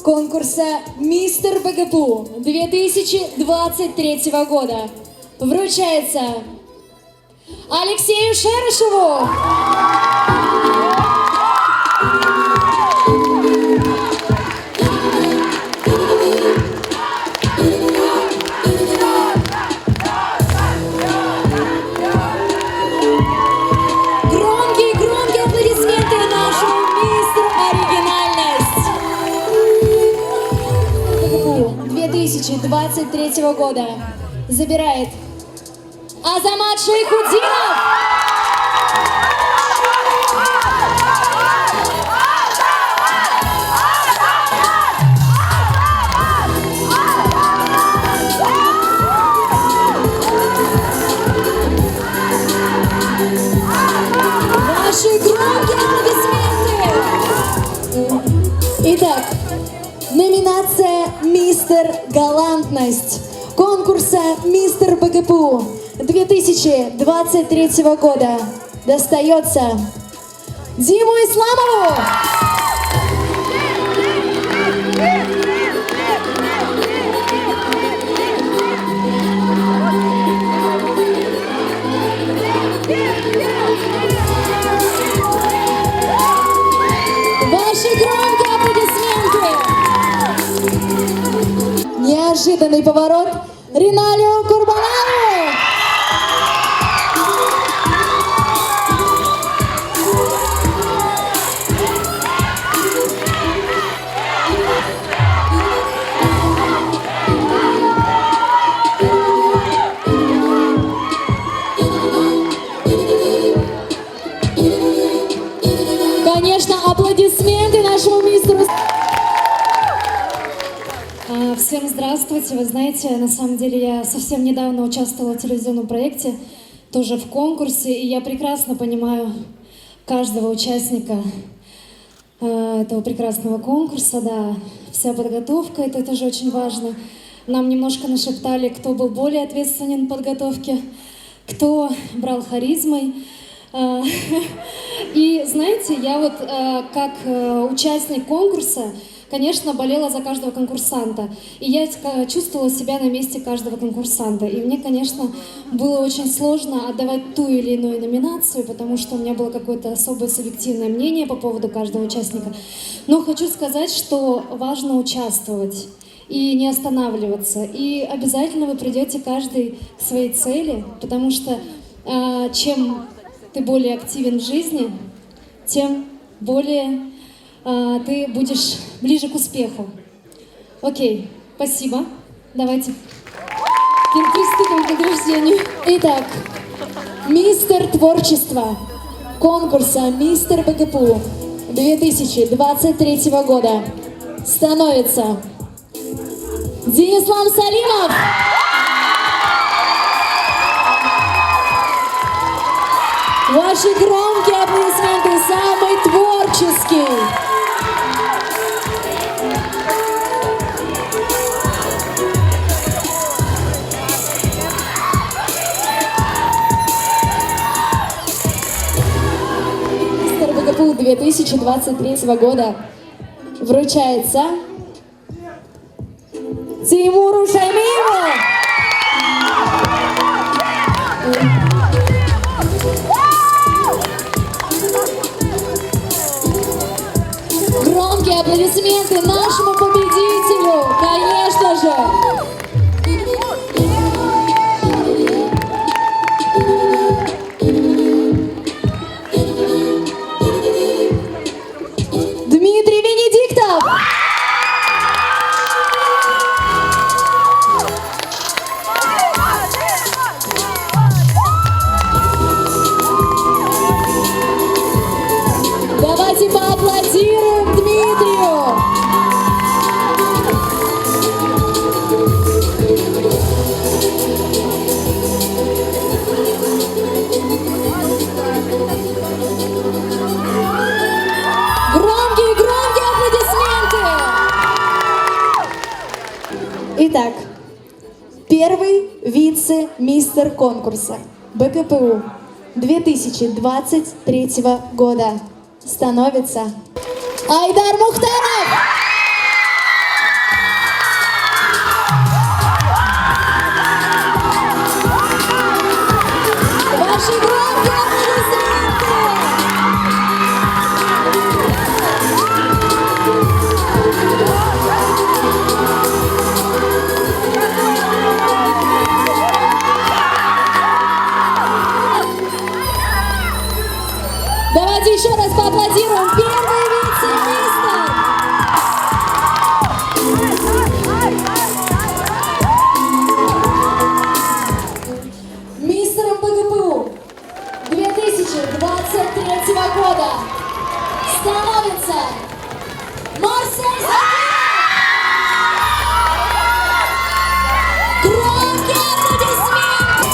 конкурса «Мистер БГПУ» 2023 года вручается Алексею Шерышеву. Громкие аплодисменты нашему мистеру Оригинальность. БГПУ 2023 года забирает Азамат Шейхудинов. Наши громкие аплодисменты. Итак, номинация «Мистер Галантность» конкурса «Мистер БГПУ» 2023 года достается Диму Исламову. Ваши громкие аплодисменты. Неожиданный поворот Риналио Курбанову. здравствуйте. Вы знаете, на самом деле я совсем недавно участвовала в телевизионном проекте, тоже в конкурсе, и я прекрасно понимаю каждого участника этого прекрасного конкурса, да. Вся подготовка, это тоже очень важно. Нам немножко нашептали, кто был более ответственен в подготовке, кто брал харизмой. И знаете, я вот как участник конкурса, конечно, болела за каждого конкурсанта. И я чувствовала себя на месте каждого конкурсанта. И мне, конечно, было очень сложно отдавать ту или иную номинацию, потому что у меня было какое-то особое субъективное мнение по поводу каждого участника. Но хочу сказать, что важно участвовать и не останавливаться. И обязательно вы придете каждый к своей цели, потому что чем ты более активен в жизни, тем более ты будешь ближе к успеху. Окей, спасибо. Давайте приступим к награждению. Итак, мистер творчества конкурса «Мистер БГПУ» 2023 года становится Денислам Салимов. Ваши громкие аплодисменты, самый творческий. Мистер БГПУ 2023 года вручается Тимуру Шаймиеву. Громкие аплодисменты нашему победителю, конечно же. Дмитрий Венедиктов. Давайте поаплодируем Дмитрию. Громкие аплодисменты. Итак, первый вице-мистер конкурса БГПУ 2023 года становится Айдар Мухтаров. Ваши громкие аплодисменты. Давайте еще раз поаплодируем. Первый вице-мистер. Мистером БГПУ 2023 года становится Марсель Закиров. Громкие аплодисменты.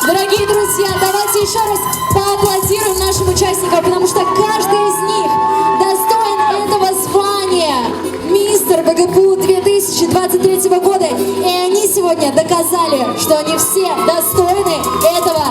Дорогие друзья, давайте еще раз поаплодируем нашим участникам, потому что каждый из них достоин этого звания мистер БГПУ 2023 года. И они сегодня доказали, что они все достойны этого